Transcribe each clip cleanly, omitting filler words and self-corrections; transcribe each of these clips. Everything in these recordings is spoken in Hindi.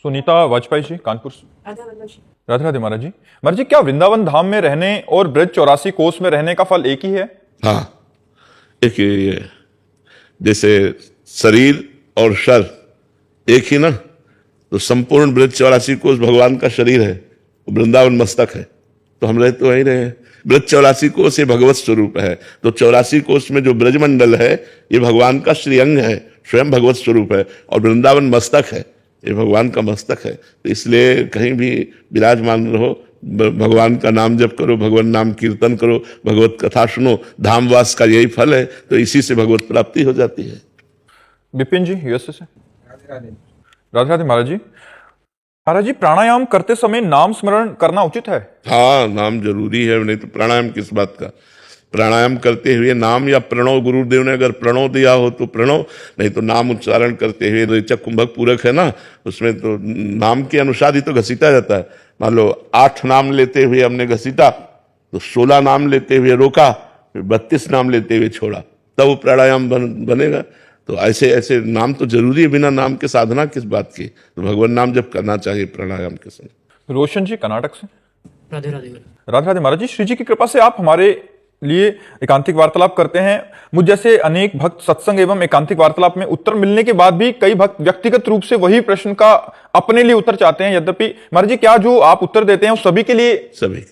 सुनीता वाजपेयी जी, कानपुर से। राधे राधे महाराज जी। महाराज जी, क्या वृंदावन धाम में रहने और ब्रज 84 कोस में रहने का फल एक ही है? हाँ, एक ही है। जैसे शरीर और शर एक ही ना, तो संपूर्ण ब्रज 84 कोस भगवान का शरीर है, वृंदावन मस्तक है, तो हम रहे तो वहीं रहे। ब्रज 84 कोस ये भगवत स्वरूप है, तो 84 कोस में जो ब्रजमंडल है ये भगवान का श्रीअंग है, स्वयं भगवत स्वरूप है, और वृंदावन मस्तक है, ये भगवान का मस्तक है। तो इसलिए कहीं भी विराजमान रहो, भगवान का नाम जप करो, भगवान नाम कीर्तन करो, भगवत कथा सुनो, धामवास का यही फल है, तो इसी से भगवत प्राप्ति हो जाती है। विपिन जी, यूएसए से। राधे राधे महाराज जी। महाराज जी, प्राणायाम करते समय नाम स्मरण करना उचित है? हाँ, नाम जरूरी है, नहीं तो प्राणायाम किस बात का। प्राणायाम करते हुए नाम या प्रणव, गुरुदेव ने अगर प्रणव दिया हो तो प्रणव, नहीं तो नाम उच्चारण करते हुए। रेचक कुंभक पूरक है ना, उसमें तो नाम के अनुसार ही तो घसीटा जाता है। मान लो 8 नाम लेते हुए हमने घसीटा, तो 16 नाम लेते हुए रोका, फिर 32 नाम लेते हुए छोड़ा, तब वो प्राणायाम बनेगा। तो ऐसे ऐसे नाम तो जरूरी है, बिना नाम के साधना किस बात की। तो भगवान नाम जब करना चाहिए प्राणायाम के समय। रोशन जी, कर्नाटक से। राधे राधे। राधे राधे महाराज जी। श्री जी की कृपा से आप हमारे लिए एकांतिक वार्तालाप करते हैं। मुझ जैसे अनेक भक्त सत्संग एवं एकांतिक वार्तालाप में उत्तर मिलने के बाद भी कई भक्त व्यक्तिगत रूप से वही प्रश्न का अपने लिए उत्तर चाहते हैं। यद्यपि महाराज जी, क्या जो आप उत्तर देते हैं वो सभी के लिए? सभी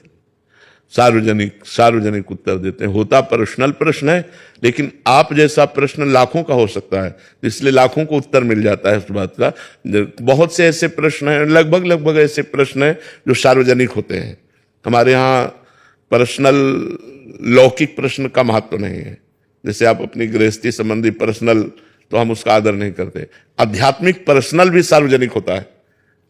सार्वजनिक उत्तर देते हैं। होता पर्सनल प्रश्न है, लेकिन आप जैसा प्रश्न लाखों का हो सकता है, इसलिए लाखों को उत्तर मिल जाता है उस बात का। बहुत से ऐसे प्रश्न हैं, लगभग ऐसे प्रश्न हैं जो सार्वजनिक होते हैं। हमारे यहाँ पर्सनल लौकिक प्रश्न का महत्व नहीं है। जैसे आप अपनी गृहस्थी संबंधी पर्सनल, तो हम उसका आदर नहीं करते। आध्यात्मिक पर्सनल भी सार्वजनिक होता है।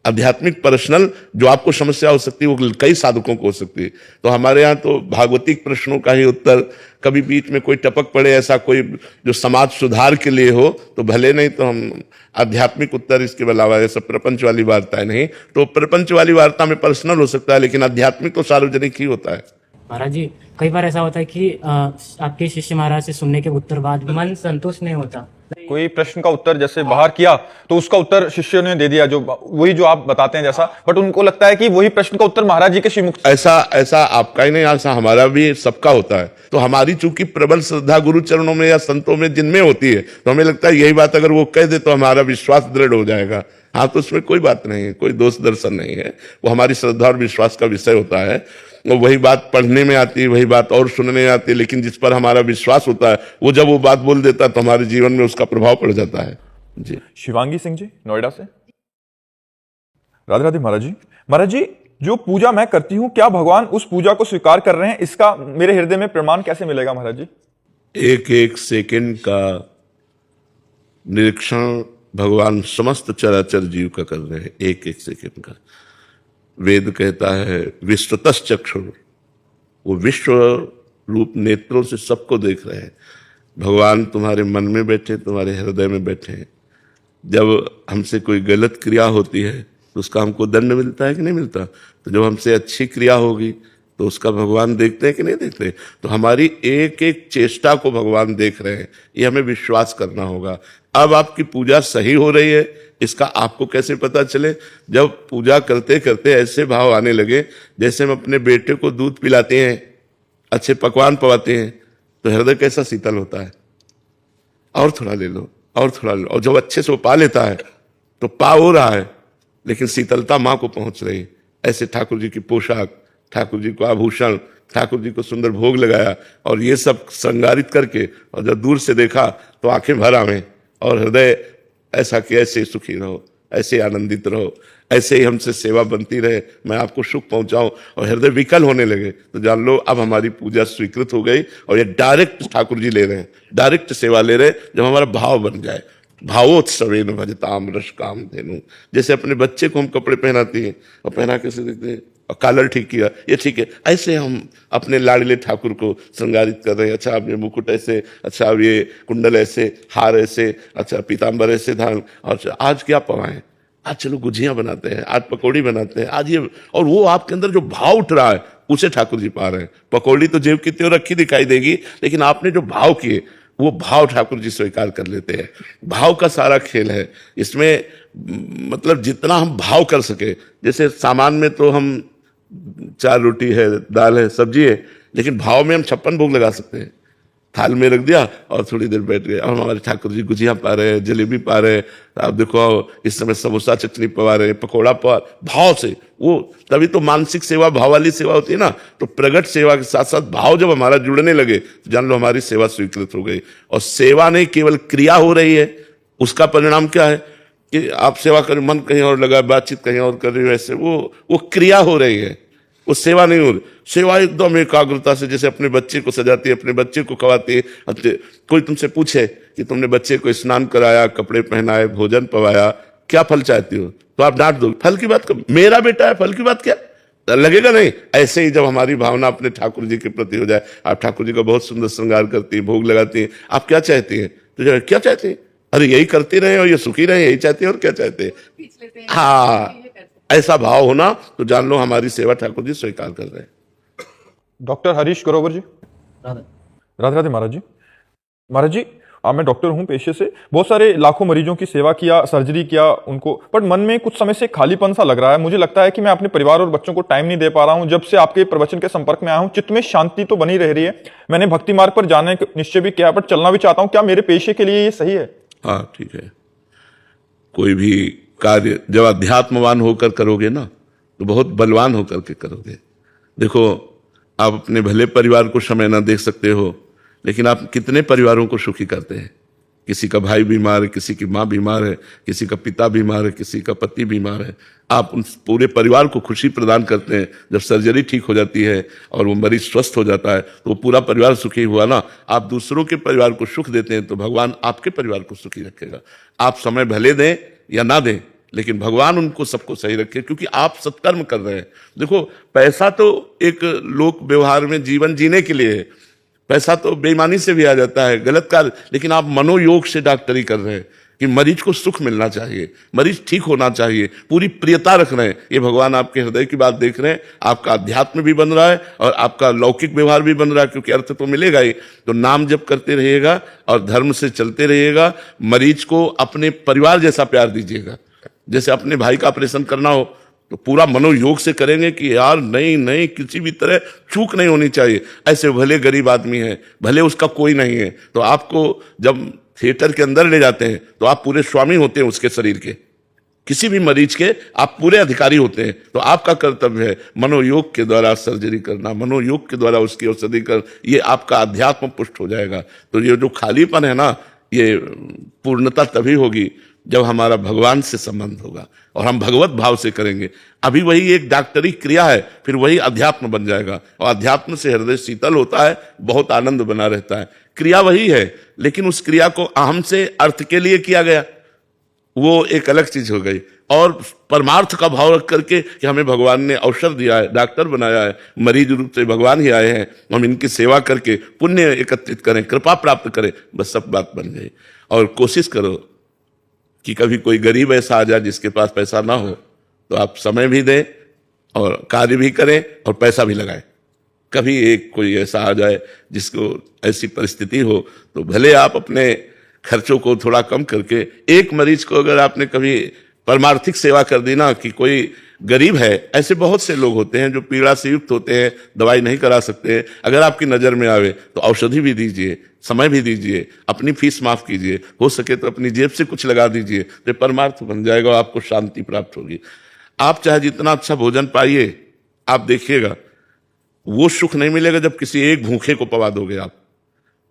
आध्यात्मिक पर्सनल जो आपको समस्या हो सकती है वो कई साधकों को हो सकती है। तो हमारे यहाँ तो भागवतिक प्रश्नों का ही उत्तर, कभी बीच में कोई टपक पड़े ऐसा कोई जो समाज सुधार के लिए हो तो भले, नहीं तो हम आध्यात्मिक उत्तर इसके अलावा ऐसा प्रपंच वाली वार्ता नहीं। तो प्रपंच वाली वार्ता में पर्सनल हो सकता है, लेकिन आध्यात्मिक तो सार्वजनिक ही होता है। महाराज जी, कई बार ऐसा होता है कि आपके शिष्य महाराज से सुनने के उत्तर बाद मन संतुष्ट नहीं होता। कोई प्रश्न का उत्तर जैसे बाहर किया तो उसका उत्तर शिष्य ने दे दिया, जो वही जो आप बताते हैं जैसा, बट उनको लगता है कि वही प्रश्न का उत्तर महाराज जी के श्रीमुख। ऐसा आपका ही नहीं, ऐसा हमारा भी, सबका होता है। तो हमारी चूंकि प्रबल श्रद्धा गुरु चरणों में या संतों में जिनमें होती है, तो हमें लगता है यही बात अगर वो कह दे तो हमारा विश्वास दृढ़ हो जाएगा। हाँ, तो उसमें कोई बात नहीं है, कोई दोष दर्शन नहीं है, वो हमारी श्रद्धा और विश्वास का विषय होता है। वो वही बात पढ़ने में आती है, वही बात और सुनने में आती है, लेकिन जिस पर हमारा विश्वास होता है वो जब वो बात बोल देता है तो हमारे जीवन में उसका प्रभाव पड़ जाता है। जी। शिवांगी सिंह जी, नोएडा से। राधे राधे महाराज जी। महाराज जी, जो पूजा मैं करती हूँ, क्या भगवान उस पूजा को स्वीकार कर रहे हैं? इसका मेरे हृदय में प्रमाण कैसे मिलेगा महाराज जी? एक एक सेकंड का निरीक्षण भगवान समस्त चराचर जीव का कर रहे हैं, एक एक सेकंड का। वेद कहता है विश्वतश्च चक्षुर, वो विश्व रूप नेत्रों से सबको देख रहे हैं। भगवान तुम्हारे मन में बैठे, तुम्हारे हृदय में बैठे हैं। जब हमसे कोई गलत क्रिया होती है तो उसका हमको दंड मिलता है कि नहीं मिलता? तो जब हमसे अच्छी क्रिया होगी तो उसका भगवान देखते हैं कि नहीं देखते? तो हमारी एक एक चेष्टा को भगवान देख रहे हैं, ये हमें विश्वास करना होगा। अब आपकी पूजा सही हो रही है, इसका आपको कैसे पता चले? जब पूजा करते करते ऐसे भाव आने लगे जैसे हम अपने बेटे को दूध पिलाते हैं, अच्छे पकवान पवाते हैं, तो हृदय कैसा शीतल होता है। और थोड़ा ले लो, और थोड़ा ले लो, और जब अच्छे से वो पा लेता है तो पा हो रहा है, लेकिन शीतलता माँ को पहुंच रही। ऐसे ठाकुर जी की पोशाक, ठाकुर जी को आभूषण, ठाकुर जी को सुंदर भोग लगाया, और ये सब श्रृंगारित करके, और जब दूर से देखा तो आंखें भर आवे, और हृदय ऐसा कि ऐसे सुखी रहो, ऐसे आनंदित रहो, ऐसे ही हमसे सेवा बनती रहे, मैं आपको सुख पहुंचाऊं, और हृदय विकल होने लगे तो जान लो अब हमारी पूजा स्वीकृत हो गई। और ये डायरेक्ट ठाकुर जी ले रहे हैं, डायरेक्ट सेवा ले रहे हैं। जब हमारा भाव बन जाए, भावोत्सवेन भजताम रस काम धेनु, जैसे अपने बच्चे को हम कपड़े पहनाते हैं और पहना कैसे देखते हैं, और कॉलर ठीक किया, ये ठीक है, ऐसे हम अपने लाडले ठाकुर को श्रृंगारित कर रहे हैं। अच्छा अब ये मुकुट ऐसे, अच्छा अब ये कुंडल ऐसे, हार ऐसे, अच्छा पीताम्बर ऐसे धारण, और आज क्या पवाएं, आज चलो गुजियां बनाते हैं, आज पकौड़ी बनाते हैं, आज ये, और वो आपके अंदर जो भाव उठ रहा है उसे ठाकुर जी पा रहे हैं। पकौड़ी तो जेब की त्यों रखी दिखाई देगी, लेकिन आपने जो भाव किए वो भाव ठाकुर जी स्वीकार कर लेते हैं। भाव का सारा खेल है इसमें, मतलब जितना हम भाव कर सके। जैसे सामान में तो हम 4 रोटी है, दाल है, सब्जी है, लेकिन भाव में हम 56 भोग लगा सकते हैं। थाल में रख दिया और थोड़ी देर बैठ गए। और हमारे ठाकुर जी गुजिया पा रहे हैं, जलेबी पा रहे हैं, आप देखो इस समय समोसा चटनी पवा रहे हैं, पकौड़ा पवा, भाव से। वो तभी तो मानसिक सेवा भाव वाली सेवा होती है ना। तो प्रगट सेवा के साथ साथ भाव जब हमारा जुड़ने लगे तो जान लो हमारी सेवा स्वीकृत हो गई। और सेवा नहीं केवल क्रिया हो रही है, उसका परिणाम क्या है कि आप सेवा कर, मन कहीं और लगा, बातचीत कहीं और कर रही हो, ऐसे वो क्रिया हो रही है, वो सेवा नहीं हो रही। सेवा एकदम एकाग्रता से, जैसे अपने बच्चे को सजाती है, अपने बच्चे को खवाती है। कोई तुमसे पूछे कि तुमने बच्चे को स्नान कराया, कपड़े पहनाए, भोजन पवाया, क्या फल चाहती हो, तो आप डांट दो, फल की बात कर, मेरा बेटा है, फल की बात क्या लगेगा? नहीं। ऐसे ही जब हमारी भावना अपने ठाकुर जी के प्रति हो जाए, आप ठाकुर जी का बहुत सुंदर श्रृंगार करती है, भोग लगाती है, आप क्या चाहती हैं? तो क्या चाहती है? अरे यही करते रहे और ये सुखी रहे, यही चाहते हैं। और क्या चाहते हैं? हाँ, ऐसा भाव होना तो जान लो हमारी सेवा ठाकुर जी स्वीकार कर रहे हैं। डॉक्टर हरीश ग्रोवर जी। राधा राधे राधे महाराज जी। महाराज जी, मैं डॉक्टर हूं पेशे से, बहुत सारे लाखों मरीजों की सेवा किया, सर्जरी किया उनको, बट मन में कुछ समय से खालीपन सा लग रहा है। मुझे लगता है कि मैं अपने परिवार और बच्चों को टाइम नहीं दे पा रहा हूं। जब से आपके प्रवचन के संपर्क में आया हूं, चित्त में शांति तो बनी रह रही है। मैंने भक्ति मार्ग पर जाने का निश्चय भी किया, बट चलना भी चाहता हूं। क्या मेरे पेशे के लिए ये सही है? हाँ ठीक है। कोई भी कार्य जब अध्यात्मवान होकर करोगे ना तो बहुत बलवान होकर के करोगे। देखो, आप अपने भले परिवार को समय ना दे सकते हो, लेकिन आप कितने परिवारों को सुखी करते हैं। किसी का भाई बीमार है, किसी की माँ बीमार है, किसी का पिता बीमार है, किसी का पति बीमार है, आप उन पूरे परिवार को खुशी प्रदान करते हैं। जब सर्जरी ठीक हो जाती है और वो मरीज स्वस्थ हो जाता है तो वो पूरा परिवार सुखी हुआ ना। आप दूसरों के परिवार को सुख देते हैं तो भगवान आपके परिवार को सुखी रखेगा। आप समय भले दें या ना दें, लेकिन भगवान उनको सबको सही रखे, क्योंकि आप सत्कर्म कर रहे हैं। देखो, पैसा तो एक लोक व्यवहार में जीवन जीने के लिए है, पैसा तो बेईमानी से भी आ जाता है, गलत कार्य, लेकिन आप मनोयोग से डॉक्टरी कर रहे हैं कि मरीज को सुख मिलना चाहिए, मरीज ठीक होना चाहिए, पूरी प्रियता रख रहे हैं। ये भगवान आपके हृदय की बात देख रहे हैं। आपका अध्यात्म भी बन रहा है और आपका लौकिक व्यवहार भी बन रहा है, क्योंकि अर्थ तो मिलेगा ही। तो नाम जप करते रहिएगा और धर्म से चलते रहिएगा। मरीज को अपने परिवार जैसा प्यार दीजिएगा। जैसे अपने भाई का ऑपरेशन करना हो तो पूरा मनोयोग से करेंगे कि यार नहीं, किसी भी तरह चूक नहीं होनी चाहिए। ऐसे भले गरीब आदमी है, भले उसका कोई नहीं है, तो आपको जब थिएटर के अंदर ले जाते हैं तो आप पूरे स्वामी होते हैं उसके शरीर के, किसी भी मरीज के आप पूरे अधिकारी होते हैं। तो आपका कर्तव्य है मनोयोग के द्वारा सर्जरी करना, मनोयोग के द्वारा उसकी औषधि कर, ये आपका अध्यात्म पुष्ट हो जाएगा। तो ये जो खालीपन है ना, ये पूर्णता तभी होगी जब हमारा भगवान से संबंध होगा और हम भगवत भाव से करेंगे। अभी वही एक डॉक्टरी क्रिया है, फिर वही अध्यात्म बन जाएगा। और अध्यात्म से हृदय शीतल होता है, बहुत आनंद बना रहता है। क्रिया वही है, लेकिन उस क्रिया को अहम से अर्थ के लिए किया गया, वो एक अलग चीज हो गई। और परमार्थ का भाव रख करके कि हमें भगवान ने अवसर दिया है, डॉक्टर बनाया है, मरीज रूप से भगवान ही आए हैं, हम इनकी सेवा करके पुण्य एकत्रित करें, कृपा प्राप्त करें, बस सब बात बन गई। और कोशिश करो कि कभी कोई गरीब ऐसा आ जाए जिसके पास पैसा ना हो, तो आप समय भी दें और कार्य भी करें और पैसा भी लगाएं। कभी एक कोई ऐसा आ जाए जिसको ऐसी परिस्थिति हो, तो भले आप अपने खर्चों को थोड़ा कम करके एक मरीज को अगर आपने कभी परमार्थिक सेवा कर दी ना, कि कोई गरीब है, ऐसे बहुत से लोग होते हैं जो पीड़ा से युक्त होते हैं, दवाई नहीं करा सकते, अगर आपकी नजर में आवे तो औषधि भी दीजिए, समय भी दीजिए, अपनी फीस माफ कीजिए, हो सके तो अपनी जेब से कुछ लगा दीजिए, तो परमार्थ बन जाएगा और आपको शांति प्राप्त होगी। आप चाहे जितना अच्छा भोजन पाइए, आप देखिएगा वो सुख नहीं मिलेगा जब किसी एक भूखे को पवा दोगे। आप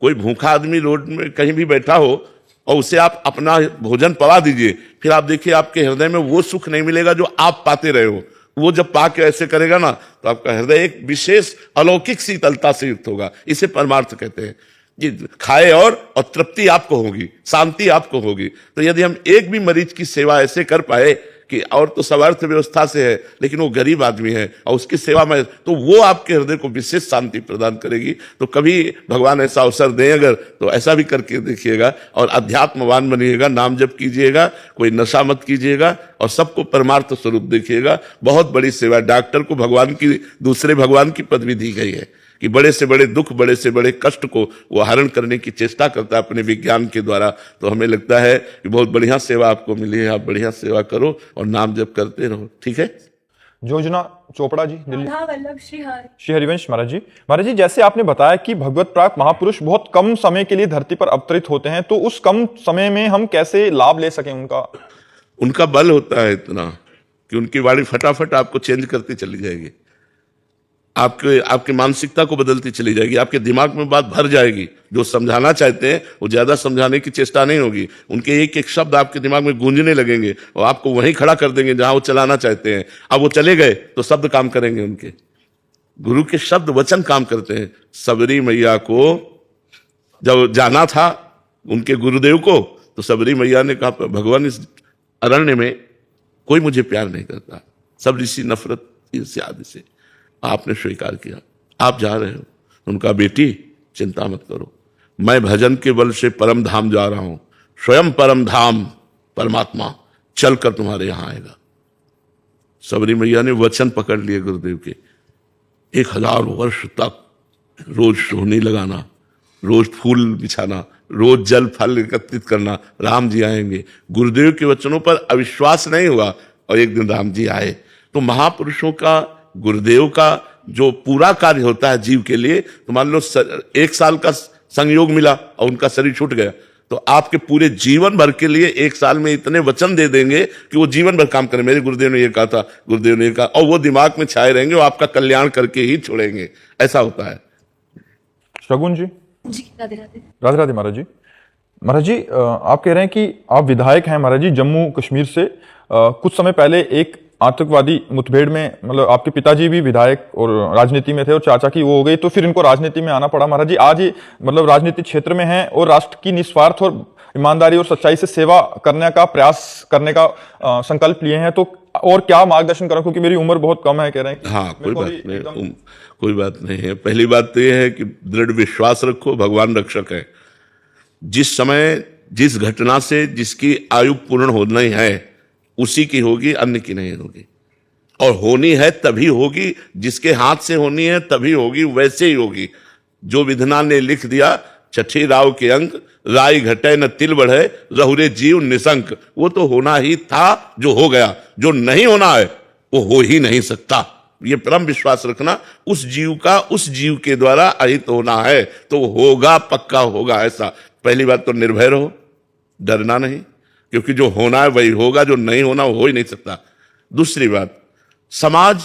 कोई भूखा आदमी रोड में कहीं भी बैठा हो और उसे आप अपना भोजन पवा दीजिए, फिर आप देखिए आपके हृदय में वो सुख नहीं मिलेगा जो आप पाते रहे हो। वो जब पाके ऐसे करेगा ना, तो आपका हृदय एक विशेष अलौकिक शीतलता से युक्त होगा। इसे परमार्थ कहते हैं कि खाए और तृप्ति आपको होगी, शांति आपको होगी। तो यदि हम एक भी मरीज की सेवा ऐसे कर पाए कि और तो सब अर्थव्यवस्था से है, लेकिन वो गरीब आदमी है और उसकी सेवा में, तो वो आपके हृदय को विशेष शांति प्रदान करेगी। तो कभी भगवान ऐसा अवसर दें अगर, तो ऐसा भी करके देखिएगा और अध्यात्मवान बनिएगा, नाम जप कीजिएगा, कोई नशा मत कीजिएगा और सबको परमार्थ स्वरूप देखिएगा। बहुत बड़ी सेवा। डॉक्टर को भगवान की, दूसरे भगवान की पदवी दी गई है। कि बड़े से बड़े दुख, बड़े से बड़े कष्ट को वो हरण करने की चेष्टा करता है अपने विज्ञान के द्वारा। तो हमें लगता है कि बहुत बढ़िया सेवा आपको मिली है, आप बढ़िया सेवा करो और नाम जप करते रहो। ठीक है। योजना चोपड़ा जी, दिल्ली। राधा वल्लभ श्री हरिवंश महाराज जी। महाराज जी, जैसे आपने बताया कि भगवत प्राप्त महापुरुष बहुत कम समय के लिए धरती पर अवतरित होते हैं, तो उस कम समय में हम कैसे लाभ ले सकें उनका? उनका बल होता है इतना कि उनकी वाणी फटाफट आपको चेंज करती चली जाएगी, आपके मानसिकता को बदलती चली जाएगी, आपके दिमाग में बात भर जाएगी। जो समझाना चाहते हैं वो ज्यादा समझाने की चेष्टा नहीं होगी, उनके एक एक शब्द आपके दिमाग में गूंजने लगेंगे और आपको वहीं खड़ा कर देंगे जहां वो चलाना चाहते हैं। अब वो चले गए तो शब्द काम करेंगे, उनके गुरु के शब्द वचन काम करते हैं। सबरी मैया को जब जाना था उनके गुरुदेव को, तो सबरी मैया ने कहा भगवान इस अरण्य में कोई मुझे प्यार नहीं करता, सब ऋषि नफरत ईर्ष्या आदि से। आपने स्वीकार किया, आप जा रहे हो। उनका बेटी चिंता मत करो, मैं भजन के बल से परम धाम जा रहा हूं, स्वयं परम धाम परमात्मा चलकर तुम्हारे यहां आएगा। सबरी मैया ने वचन पकड़ लिए गुरुदेव के। 1000 वर्ष तक रोज सोहनी लगाना, रोज फूल बिछाना, रोज जल फल एकत्रित करना, राम जी आएंगे। गुरुदेव के वचनों पर अविश्वास नहीं हुआ और एक दिन राम जी आए। तो महापुरुषों का, गुरुदेव का जो पूरा कार्य होता है जीव के लिए, तो मान लो 1 साल का संयोग मिला और उनका शरीर छूट गया, तो आपके पूरे जीवन भर के लिए 1 साल में इतने वचन दे देंगे कि वो जीवन भर काम करें। मेरे गुरुदेव ने ये कहा था, गुरुदेव ने ये कहा, और वो दिमाग में छाए रहेंगे और आपका कल्याण करके ही छोड़ेंगे। ऐसा होता है। शगुन जी। जी, राधे राधे। राधे राधे महाराज जी। महाराज जी, आप कह रहे हैं कि आप विधायक हैं महाराज जी जम्मू कश्मीर से। कुछ समय पहले एक आतंकवादी मुठभेड़ में, मतलब आपके पिताजी भी विधायक और राजनीति में थे और चाचा की वो हो गई, तो फिर इनको राजनीति में आना पड़ा। महाराज जी आज ये मतलब राजनीतिक क्षेत्र में हैं और राष्ट्र की निस्वार्थ और ईमानदारी और सच्चाई से सेवा करने का प्रयास करने का संकल्प लिए हैं, तो और क्या मार्गदर्शन करूं, क्योंकि मेरी उम्र बहुत कम है, कह रहे हैं कि हाँ, कोई बात नहीं है। पहली बात तो यह है कि दृढ़ विश्वास रखो, भगवान रक्षक है। जिस समय जिस घटना से जिसकी आयु पूर्ण होना ही है उसी की होगी, अन्य की नहीं होगी। और होनी है तभी होगी, जिसके हाथ से होनी है तभी होगी, वैसे ही होगी। जो विधना ने लिख दिया, छठी राव के अंक, राय घटे न तिल बढ़े, रहुरे जीव निशंक, वो तो होना ही था जो हो गया। जो नहीं होना है वो हो ही नहीं सकता। ये परम विश्वास रखना, उस जीव का उस जीव के द्वारा अहित होना है तो होगा, पक्का होगा। ऐसा पहली बात तो निर्भय रहो, डरना नहीं, क्योंकि जो होना है वही होगा, जो नहीं होना वो हो ही नहीं सकता। दूसरी बात, समाज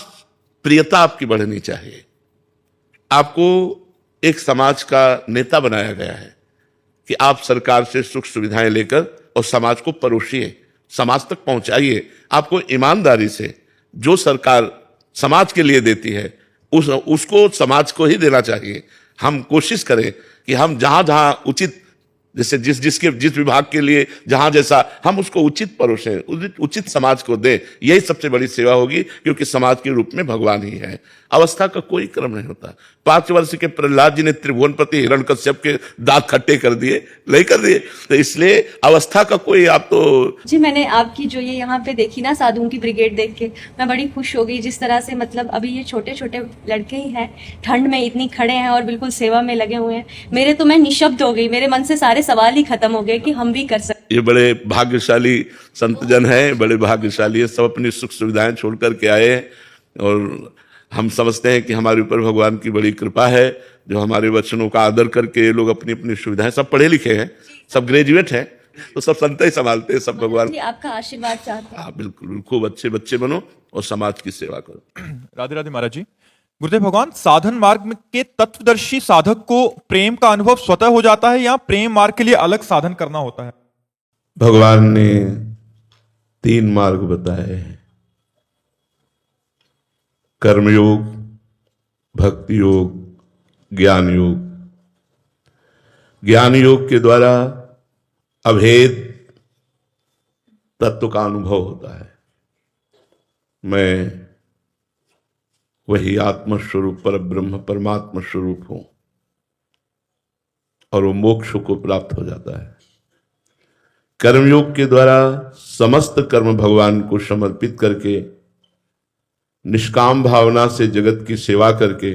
प्रियता आपकी बढ़नी चाहिए। आपको एक समाज का नेता बनाया गया है कि आप सरकार से सुख सुविधाएं लेकर और समाज को परोसिए, समाज तक पहुंचाइए। आपको ईमानदारी से जो सरकार समाज के लिए देती है उसको समाज को ही देना चाहिए। हम कोशिश करें कि हम जहां जहां उचित, जैसे जिस विभाग के लिए जहां जैसा, हम उसको उचित परोसें, उचित समाज को दें। यही सबसे बड़ी सेवा होगी, क्योंकि समाज के रूप में भगवान ही है। अवस्था का कोई क्रम नहीं होता। 5 वर्ष के प्रहलाद जी ने त्रिभुवनपति हिरण्यकश्यप के दांत खट्टे कर दिए, नहीं कर दिए। तो इसलिए अवस्था का कोई, आप तो जी, मैंने आपकी जो ये यहाँ पे देखी ना साधुओं की ब्रिगेड देख के मैं बड़ी खुश हो गई। जिस तरह से मतलब अभी ये छोटे छोटे लड़के ही हैं, ठंड में इतनी खड़े हैं और बिल्कुल सेवा में लगे हुए हैं। मेरे तो मैं निशब्द हो गई, मेरे मन से सारे सवाल ही खत्म हो गए कि हम भी कर सकते। ये बड़े भाग्यशाली संत जन हैं, बड़े भाग्यशाली है। सब अपनी सुख सुविधाएं छोड़ करके आए हैं और हम समझते हैं कि हमारे ऊपर भगवान की बड़ी कृपा है, जो हमारे वचनों का आदर करके ये लोग अपनी अपनी सुविधाएं, सब पढ़े लिखे हैं, सब ग्रेजुएट हैं, तो सब संत ही संभालते हैं, सब भगवान जी, आपका आशीर्वाद चाहते हैं। हाँ बिल्कुल, खूब अच्छे बच्चे बनो और समाज की सेवा करो। राधे राधे महाराज जी। गुरुदेव भगवान, साधन मार्ग के तत्वदर्शी साधक को प्रेम का अनुभव स्वतः हो जाता है या प्रेम मार्ग के लिए अलग साधन करना होता है? भगवान ने 3 मार्ग बताए हैं, कर्मयोग, भक्ति योग, ज्ञान योग। ज्ञान योग के द्वारा अभेद तत्व का अनुभव होता है। मैं वही आत्मस्वरूप पर ब्रह्म परमात्मा स्वरूप हूं और वो मोक्ष को प्राप्त हो जाता है। कर्मयोग के द्वारा समस्त कर्म भगवान को समर्पित करके, निष्काम भावना से जगत की सेवा करके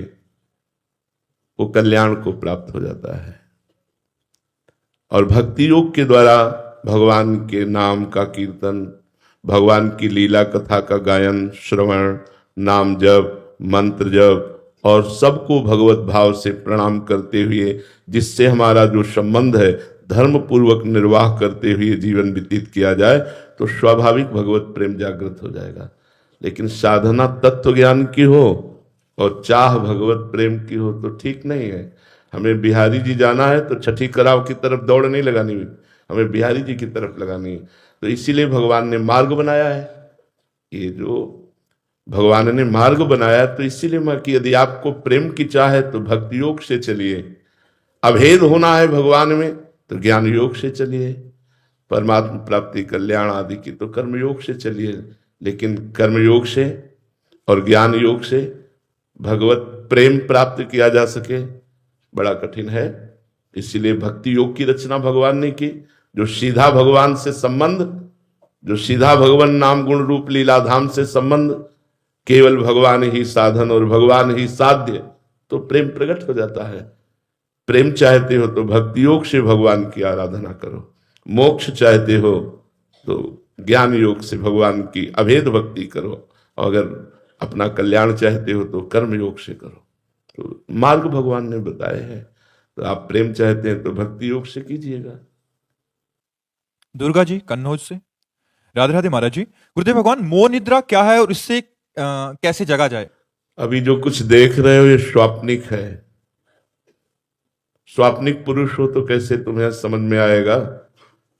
वो कल्याण को प्राप्त हो जाता है। और भक्ति योग के द्वारा भगवान के नाम का कीर्तन, भगवान की लीला कथा का गायन, श्रवण, नाम जप, मंत्र जप और सबको भगवत भाव से प्रणाम करते हुए, जिससे हमारा जो संबंध है धर्म पूर्वक निर्वाह करते हुए जीवन व्यतीत किया जाए तो स्वाभाविक भगवत प्रेम जागृत हो जाएगा। लेकिन साधना तत्व ज्ञान की हो और चाह भगवत प्रेम की हो तो ठीक नहीं है। हमें बिहारी जी जाना है तो छठी कराव की तरफ दौड़ नहीं लगानी, हमें बिहारी जी की तरफ लगानी है। तो इसीलिए भगवान ने मार्ग बनाया है। ये जो भगवान ने मार्ग बनाया तो इसीलिए कि यदि आपको प्रेम की चाह है तो भक्ति योग से चलिए, अभेद होना है भगवान में तो ज्ञान योग से चलिए, परमात्मा प्राप्ति कल्याण आदि की तो कर्म योग से चलिए। लेकिन कर्म योग से और ज्ञान योग से भगवत प्रेम प्राप्त किया जा सके बड़ा कठिन है। इसीलिए भक्ति योग की रचना भगवान ने की, जो सीधा भगवान से संबंध, जो सीधा भगवान नाम गुण रूप लीला धाम से संबंध, केवल भगवान ही साधन और भगवान ही साध्य, तो प्रेम प्रकट हो जाता है। प्रेम चाहते हो तो भक्ति योग से भगवान की आराधना करो, मोक्ष चाहते हो तो ज्ञान योग से भगवान की अभेद भक्ति करो, और अगर अपना कल्याण चाहते हो तो कर्म योग से करो। तो मार्ग भगवान ने बताए हैं। तो आप प्रेम चाहते हैं तो भक्ति योग से कीजिएगा। दुर्गा जी कन्नौज से। राधे राधे महाराज जी। गुरुदेव भगवान, मोह निद्रा क्या है और इससे कैसे जगा जाए? अभी जो कुछ देख रहे हो ये स्वाप्निक है। स्वाप्निक पुरुष हो तो कैसे तुम्हें समझ में आएगा?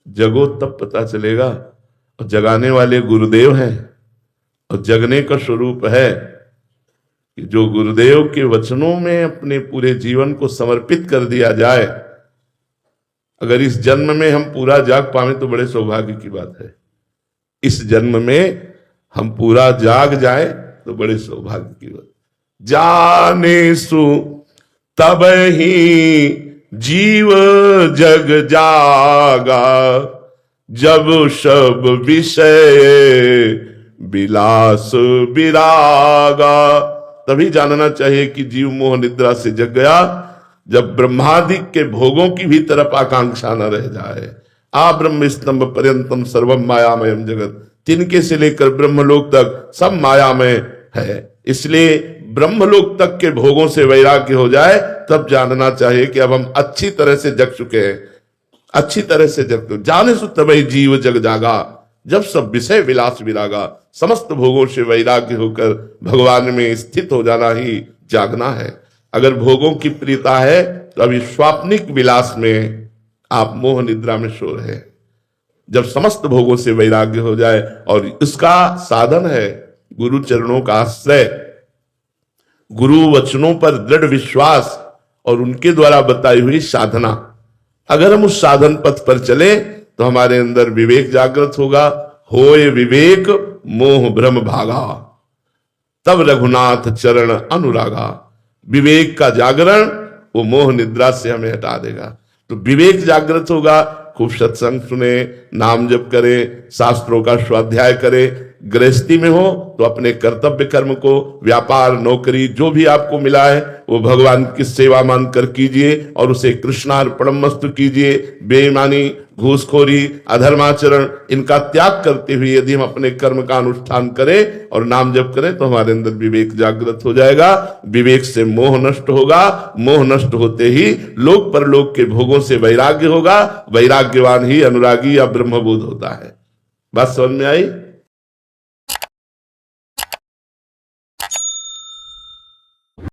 जगो तब पता चलेगा। और जगाने वाले गुरुदेव हैं, और जगने का स्वरूप है कि जो गुरुदेव के वचनों में अपने पूरे जीवन को समर्पित कर दिया जाए, अगर इस जन्म में हम पूरा जाग पावे तो बड़े सौभाग्य की बात है। इस जन्म में हम पूरा जाग जाए तो बड़े सौभाग्य की बात। जाने सु तब ही जीव जग जागा, जब सब विषय विलास विरागा। तभी जानना चाहिए कि जीव मोह निद्रा से जग गया जब ब्रह्मादिक के भोगों की भी तरफ आकांक्षा न रह जाए। आ ब्रह्म स्तंभ पर्यंतम सर्वम मायामयम जगत, तिनके से लेकर ब्रह्मलोक तक सब मायामय है। इसलिए ब्रह्मलोक तक के भोगों से वैराग्य हो जाए तब जानना चाहिए कि अब हम अच्छी तरह से जग चुके हैं, अच्छी तरह से जग चुके। जाने सु तभी जीव जग जागा, जब सब विषय विलास विरागा। समस्त भोगों से वैराग्य होकर भगवान में स्थित हो जाना ही जागना है। अगर भोगों की प्रियता है तो अभी स्वाप्निक विलास में आप मोह निद्रा में सो रहे हैं। जब समस्त भोगों से वैराग्य हो जाए, और इसका साधन है गुरु चरणों का आश्रय, गुरु वचनों पर दृढ़ विश्वास और उनके द्वारा बताई हुई साधना। अगर हम उस साधन पथ पर चले तो हमारे अंदर विवेक जागृत होगा। होए विवेक मोह भ्रम भागा, तब रघुनाथ चरण अनुरागा। विवेक का जागरण वो मोह निद्रा से हमें हटा देगा। तो विवेक जागृत होगा, खूब सत्संग सुने, नाम जप करे, शास्त्रों का स्वाध्याय करे। गृहस्थी में हो तो अपने कर्तव्य कर्म को, व्यापार नौकरी जो भी आपको मिला है वो भगवान की सेवा मानकर कीजिए और उसे कृष्णार्पणमस्तु कीजिए। बेईमानी, घूसखोरी, अधर्माचरण इनका त्याग करते हुए यदि हम अपने कर्म का अनुष्ठान करें और नाम जप करें तो हमारे अंदर विवेक जागृत हो जाएगा। विवेक से मोह नष्ट होगा, मोह नष्ट होते ही लोक परलोक के भोगों से वैराग्य होगा। वैराग्यवान ही अनुरागी या ब्रह्मबोध होता है। बात समझ में आई?